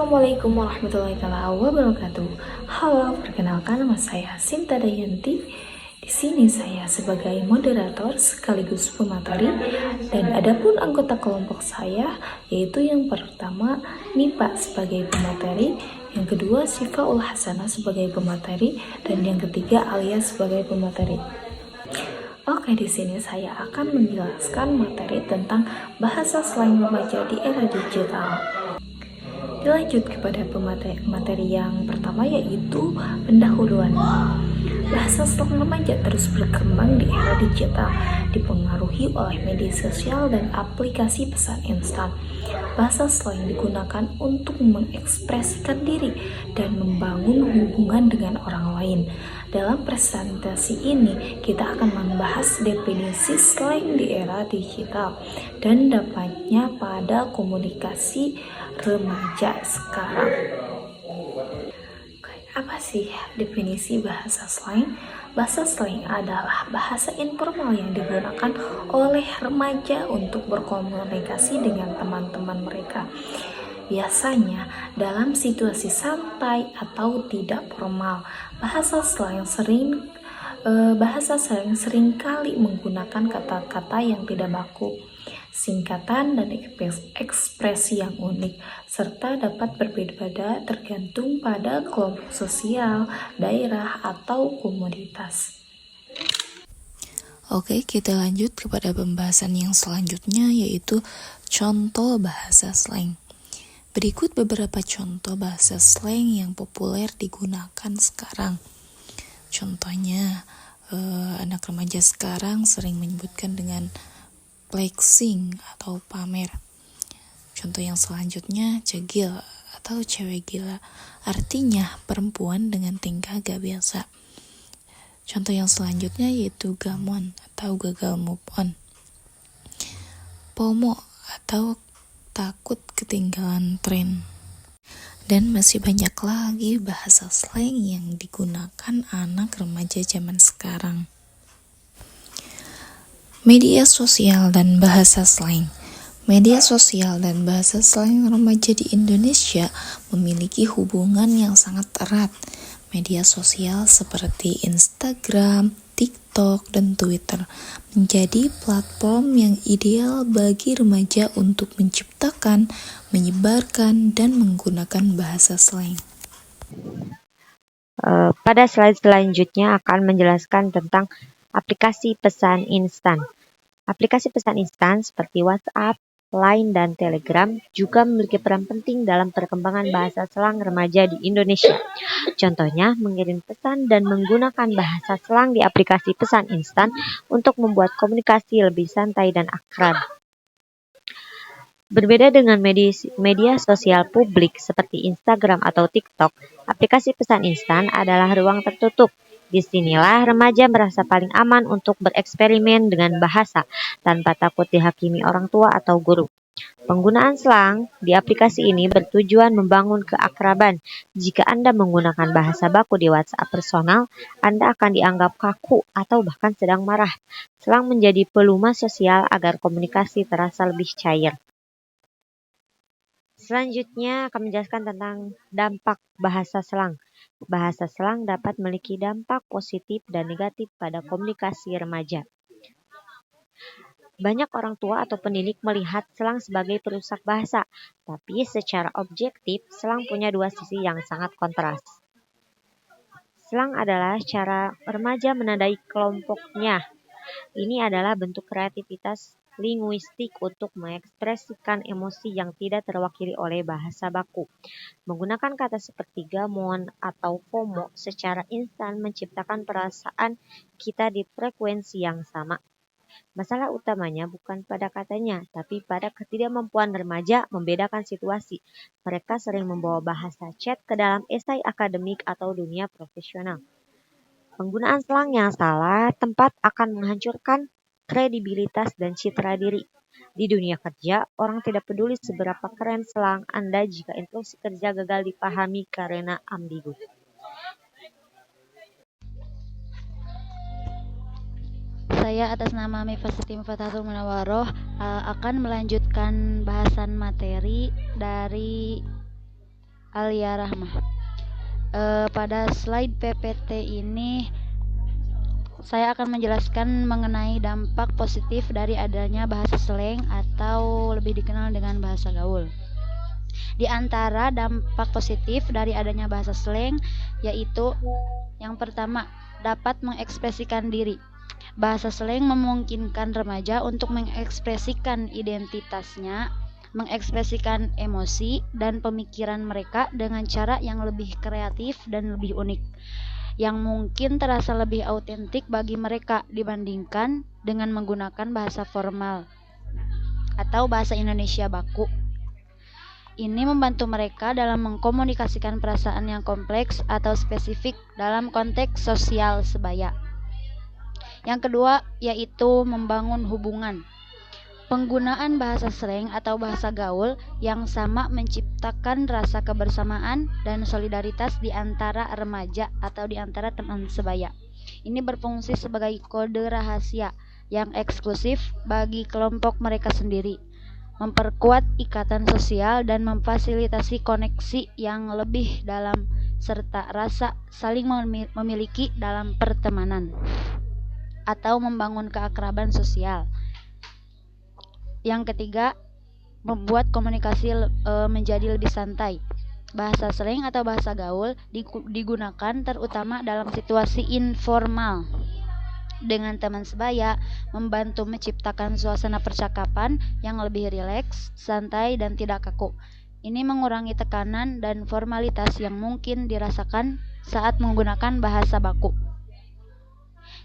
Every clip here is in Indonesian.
Assalamualaikum warahmatullahi wabarakatuh. Halo, perkenalkan nama saya Sinta Dayanti. Di sini saya sebagai moderator sekaligus pemateri dan adapun anggota kelompok saya yaitu yang pertama Nipa sebagai pemateri, yang kedua Syifaul Hasanah sebagai pemateri, dan yang ketiga Alia sebagai pemateri. Oke, di sini saya akan menjelaskan materi tentang bahasa slang remaja di era digital. Dilanjut kepada materi yang pertama yaitu pendahuluan. Bahasa slang remaja terus berkembang di era digital, dipengaruhi oleh media sosial dan aplikasi pesan instan. Bahasa slang digunakan untuk mengekspresikan diri dan membangun hubungan dengan orang lain. Dalam presentasi ini, kita akan membahas definisi slang di era digital dan dampaknya pada komunikasi remaja sekarang. Apa sih definisi bahasa slang? Bahasa slang adalah bahasa informal yang digunakan oleh remaja untuk berkomunikasi dengan teman-teman mereka. Biasanya dalam situasi santai atau tidak formal. Bahasa slang sering kali menggunakan kata-kata yang tidak baku, singkatan dan ekspresi yang unik, serta dapat berbeda-beda tergantung pada kelompok sosial, daerah, atau komoditas. Oke, kita lanjut kepada pembahasan yang selanjutnya yaitu contoh bahasa slang. Berikut beberapa contoh bahasa slang yang populer digunakan sekarang. Contohnya, anak remaja sekarang sering menyebutkan dengan flexing atau pamer. Contoh yang selanjutnya, cegil atau cewek gila, artinya perempuan dengan tingkah gak biasa. Contoh yang selanjutnya yaitu gamon atau gagal move on. FOMO atau takut ketinggalan tren. Dan masih banyak lagi bahasa slang yang digunakan anak remaja zaman sekarang. Media sosial dan bahasa slang. Media sosial dan bahasa slang remaja di Indonesia memiliki hubungan yang sangat erat. Media sosial seperti Instagram, TikTok, dan Twitter menjadi platform yang ideal bagi remaja untuk menciptakan, menyebarkan, dan menggunakan bahasa slang. Pada slide selanjutnya akan menjelaskan tentang aplikasi pesan instan. Aplikasi pesan instan seperti WhatsApp, Line, dan Telegram juga memiliki peran penting dalam perkembangan bahasa slang remaja di Indonesia. Contohnya, mengirim pesan dan menggunakan bahasa slang di aplikasi pesan instan untuk membuat komunikasi lebih santai dan akrab. Berbeda dengan media sosial publik seperti Instagram atau TikTok, aplikasi pesan instan adalah ruang tertutup. Disinilah remaja merasa paling aman untuk bereksperimen dengan bahasa tanpa takut dihakimi orang tua atau guru. Penggunaan slang di aplikasi ini bertujuan membangun keakraban. Jika Anda menggunakan bahasa baku di WhatsApp personal, Anda akan dianggap kaku atau bahkan sedang marah. Slang menjadi pelumas sosial agar komunikasi terasa lebih cair. Selanjutnya akan menjelaskan tentang dampak bahasa slang. Bahasa slang dapat memiliki dampak positif dan negatif pada komunikasi remaja. Banyak orang tua atau pendidik melihat slang sebagai perusak bahasa, tapi secara objektif, slang punya dua sisi yang sangat kontras. Slang adalah cara remaja menandai kelompoknya. Ini adalah bentuk kreativitas linguistik untuk mengekspresikan emosi yang tidak terwakili oleh bahasa baku. Menggunakan kata seperti gamon atau FOMO secara instan menciptakan perasaan kita di frekuensi yang sama. Masalah utamanya bukan pada katanya, tapi pada ketidakmampuan remaja membedakan situasi. Mereka sering membawa bahasa chat ke dalam esai akademik atau dunia profesional. Penggunaan slang yang salah tempat akan menghancurkan kredibilitas dan citra diri. Di dunia kerja, orang tidak peduli seberapa keren slang Anda jika instruksi kerja gagal dipahami karena ambigu. Saya atas nama Mifasiti Mufatatul Munawaroh akan melanjutkan bahasan materi dari Alia Rahmah. Pada slide PPT ini saya akan menjelaskan mengenai dampak positif dari adanya bahasa slang atau lebih dikenal dengan bahasa gaul. Di antara dampak positif dari adanya bahasa slang yaitu yang pertama, dapat mengekspresikan diri. Bahasa slang memungkinkan remaja untuk mengekspresikan identitasnya, mengekspresikan emosi dan pemikiran mereka dengan cara yang lebih kreatif dan lebih unik, yang mungkin terasa lebih autentik bagi mereka dibandingkan dengan menggunakan bahasa formal atau bahasa Indonesia baku. Ini membantu mereka dalam mengkomunikasikan perasaan yang kompleks atau spesifik dalam konteks sosial sebaya. Yang kedua yaitu membangun hubungan. Penggunaan bahasa slang atau bahasa gaul yang sama menciptakan rasa kebersamaan dan solidaritas di antara remaja atau di antara teman sebaya. Ini berfungsi sebagai kode rahasia yang eksklusif bagi kelompok mereka sendiri, memperkuat ikatan sosial dan memfasilitasi koneksi yang lebih dalam serta rasa saling memiliki dalam pertemanan atau membangun keakraban sosial. Yang ketiga, membuat komunikasi menjadi lebih santai. Bahasa slang atau bahasa gaul digunakan terutama dalam situasi informal dengan teman sebaya, membantu menciptakan suasana percakapan yang lebih rileks, santai, dan tidak kaku. Ini mengurangi tekanan dan formalitas yang mungkin dirasakan saat menggunakan bahasa baku.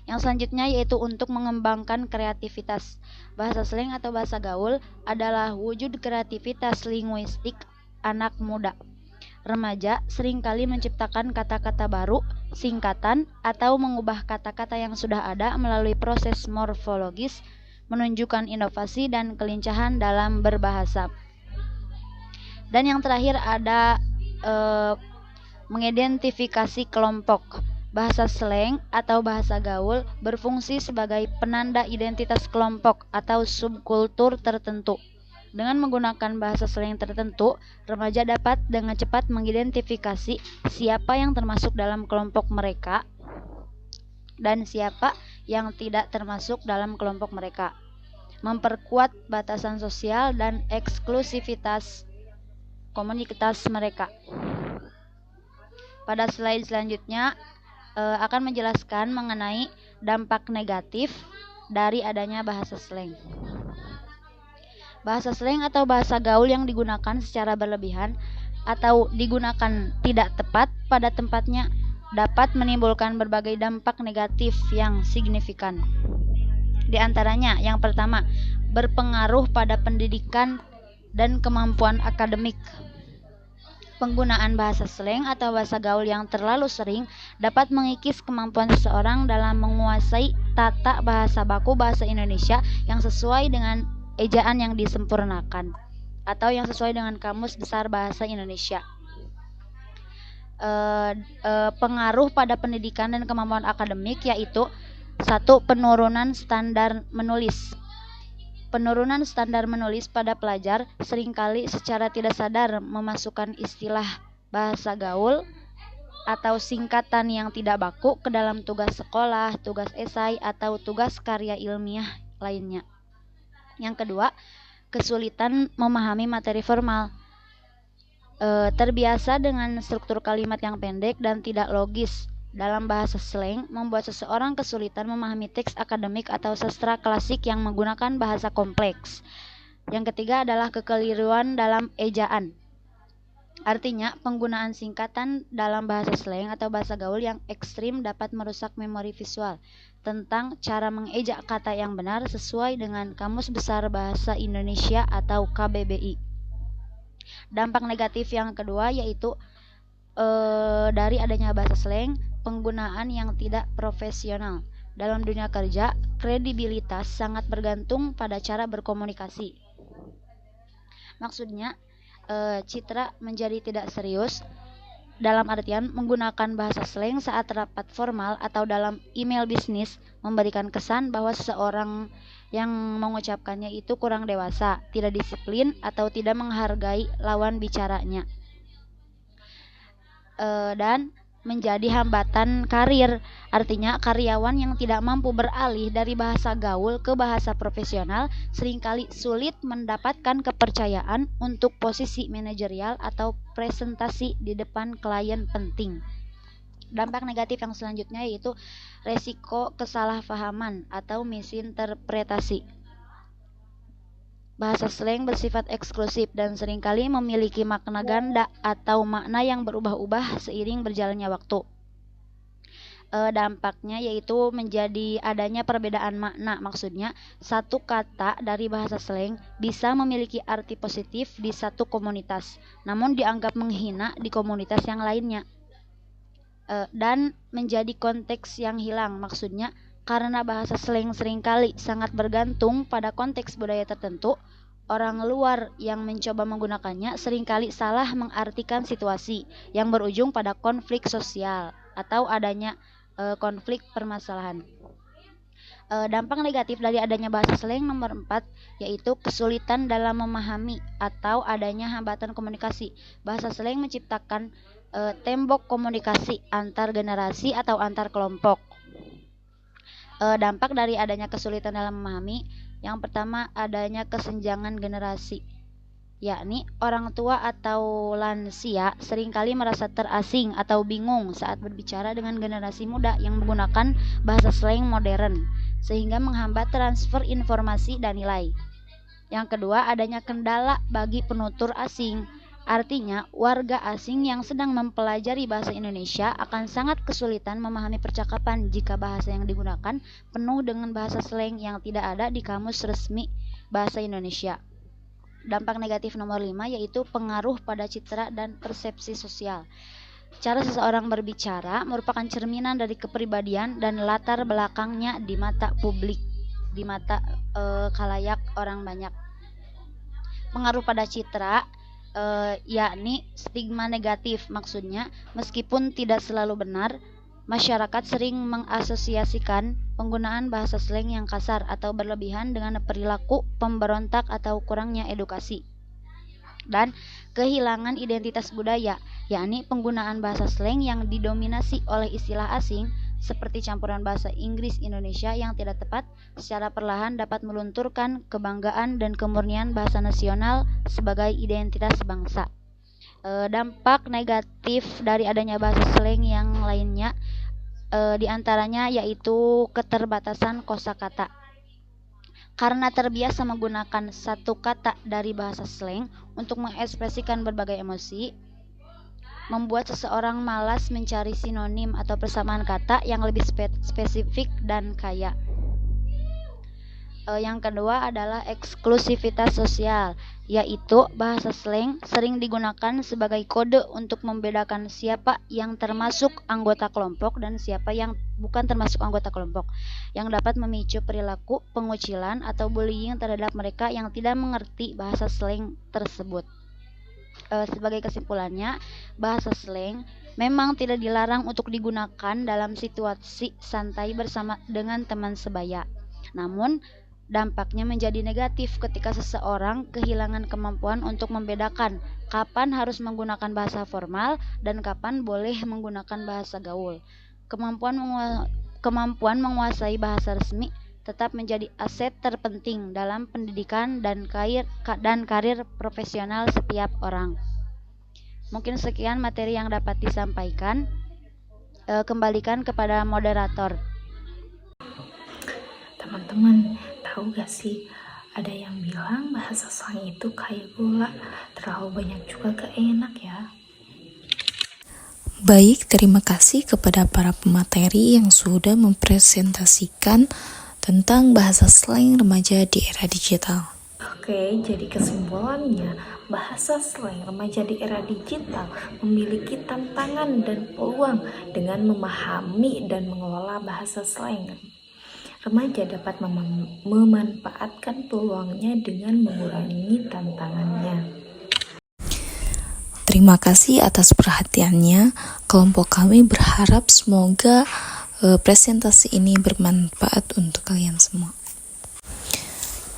Yang selanjutnya yaitu untuk mengembangkan kreativitas. Bahasa slang atau bahasa gaul adalah wujud kreativitas linguistik anak muda. Remaja seringkali menciptakan kata-kata baru, singkatan, atau mengubah kata-kata yang sudah ada melalui proses morfologis, menunjukkan inovasi dan kelincahan dalam berbahasa. Dan yang terakhir ada mengidentifikasi kelompok. Bahasa slang atau bahasa gaul berfungsi sebagai penanda identitas kelompok atau subkultur tertentu. Dengan menggunakan bahasa slang tertentu, remaja dapat dengan cepat mengidentifikasi siapa yang termasuk dalam kelompok mereka dan siapa yang tidak termasuk dalam kelompok mereka, memperkuat batasan sosial dan eksklusivitas komunitas mereka. Pada slide selanjutnya akan menjelaskan mengenai dampak negatif dari adanya bahasa slang. Bahasa slang atau bahasa gaul yang digunakan secara berlebihan atau digunakan tidak tepat pada tempatnya dapat menimbulkan berbagai dampak negatif yang signifikan. Di antaranya, yang pertama, berpengaruh pada pendidikan dan kemampuan akademik. Penggunaan bahasa slang atau bahasa gaul yang terlalu sering dapat mengikis kemampuan seseorang dalam menguasai tata bahasa baku bahasa Indonesia yang sesuai dengan ejaan yang disempurnakan atau yang sesuai dengan Kamus Besar Bahasa Indonesia. Pengaruh pada pendidikan dan kemampuan akademik yaitu 1. Penurunan standar menulis. Penurunan standar menulis pada pelajar seringkali secara tidak sadar memasukkan istilah bahasa gaul atau singkatan yang tidak baku ke dalam tugas sekolah, tugas esai, atau tugas karya ilmiah lainnya. Yang kedua, kesulitan memahami materi formal. Terbiasa dengan struktur kalimat yang pendek dan tidak logis dalam bahasa slang membuat seseorang kesulitan memahami teks akademik atau sastra klasik yang menggunakan bahasa kompleks. Yang ketiga adalah kekeliruan dalam ejaan. Artinya, penggunaan singkatan dalam bahasa slang atau bahasa gaul yang ekstrim dapat merusak memori visual tentang cara mengejak kata yang benar sesuai dengan Kamus Besar Bahasa Indonesia atau KBBI. Dampak negatif yang kedua yaitu dari adanya bahasa slang, penggunaan yang tidak profesional. Dalam dunia kerja, kredibilitas sangat bergantung pada cara berkomunikasi. Maksudnya, citra menjadi tidak serius dalam artian menggunakan bahasa slang saat rapat formal atau dalam email bisnis memberikan kesan bahwa seseorang yang mengucapkannya itu kurang dewasa, tidak disiplin, atau tidak menghargai lawan bicaranya. dan menjadi hambatan karir. Artinya karyawan yang tidak mampu beralih dari bahasa gaul ke bahasa profesional seringkali sulit mendapatkan kepercayaan untuk posisi manajerial atau presentasi di depan klien penting. Dampak negatif yang selanjutnya yaitu resiko kesalahpahaman atau misinterpretasi. Bahasa slang bersifat eksklusif dan seringkali memiliki makna ganda atau makna yang berubah-ubah seiring berjalannya waktu. Dampaknya yaitu menjadi adanya perbedaan makna. Maksudnya, satu kata dari bahasa slang bisa memiliki arti positif di satu komunitas, namun dianggap menghina di komunitas yang lainnya. Dan menjadi konteks yang hilang. Maksudnya, karena bahasa slang seringkali sangat bergantung pada konteks budaya tertentu, orang luar yang mencoba menggunakannya seringkali salah mengartikan situasi yang berujung pada konflik sosial atau adanya konflik permasalahan. Dampak negatif dari adanya bahasa slang nomor 4 yaitu kesulitan dalam memahami atau adanya hambatan komunikasi. Bahasa slang menciptakan tembok komunikasi antar generasi atau antar kelompok. Dampak dari adanya kesulitan dalam memahami, yang pertama adanya kesenjangan generasi, yakni orang tua atau lansia seringkali merasa terasing atau bingung saat berbicara dengan generasi muda yang menggunakan bahasa slang modern, sehingga menghambat transfer informasi dan nilai. Yang kedua, adanya kendala bagi penutur asing. Artinya, warga asing yang sedang mempelajari bahasa Indonesia akan sangat kesulitan memahami percakapan jika bahasa yang digunakan penuh dengan bahasa slang yang tidak ada di kamus resmi bahasa Indonesia. Dampak negatif nomor 5 yaitu pengaruh pada citra dan persepsi sosial. Cara seseorang berbicara merupakan cerminan dari kepribadian dan latar belakangnya di mata publik, di mata khalayak orang banyak. Pengaruh pada citra yakni stigma negatif. Maksudnya, meskipun tidak selalu benar, masyarakat sering mengasosiasikan penggunaan bahasa slang yang kasar atau berlebihan dengan perilaku pemberontak atau kurangnya edukasi. Dan kehilangan identitas budaya, yakni penggunaan bahasa slang yang didominasi oleh istilah asing seperti campuran bahasa Inggris Indonesia yang tidak tepat, secara perlahan dapat melunturkan kebanggaan dan kemurnian bahasa nasional sebagai identitas bangsa. Dampak negatif dari adanya bahasa slang yang lainnya diantaranya yaitu keterbatasan kosakata. Karena terbiasa menggunakan satu kata dari bahasa slang untuk mengekspresikan berbagai emosi, membuat seseorang malas mencari sinonim atau persamaan kata yang lebih spesifik dan kaya. Yang kedua adalah eksklusivitas sosial, yaitu bahasa slang sering digunakan sebagai kode untuk membedakan siapa yang termasuk anggota kelompok dan siapa yang bukan termasuk anggota kelompok, yang dapat memicu perilaku pengucilan atau bullying terhadap mereka yang tidak mengerti bahasa slang tersebut. Sebagai kesimpulannya, bahasa slang memang tidak dilarang untuk digunakan dalam situasi santai bersama dengan teman sebaya. Namun, dampaknya menjadi negatif ketika seseorang kehilangan kemampuan untuk membedakan kapan harus menggunakan bahasa formal dan kapan boleh menggunakan bahasa gaul. Kemampuan menguasai bahasa resmi tetap menjadi aset terpenting dalam pendidikan dan karir profesional setiap orang. Mungkin sekian materi yang dapat disampaikan. Kembalikan kepada moderator. Teman-teman, tahu gak sih, ada yang bilang bahasa slang itu kayak gula, terlalu banyak juga gak enak ya. Baik, terima kasih kepada para pemateri yang sudah mempresentasikan tentang bahasa slang remaja di era digital. Oke, jadi kesimpulannya, bahasa slang remaja di era digital memiliki tantangan dan peluang dengan memahami dan mengelola bahasa slang. Remaja dapat memanfaatkan peluangnya dengan mengurangi tantangannya. Terima kasih atas perhatiannya. Kelompok kami berharap semoga presentasi ini bermanfaat untuk kalian semua.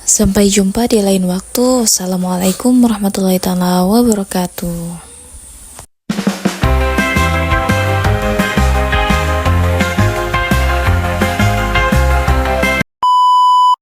Sampai jumpa di lain waktu. Assalamualaikum warahmatullahi wabarakatuh.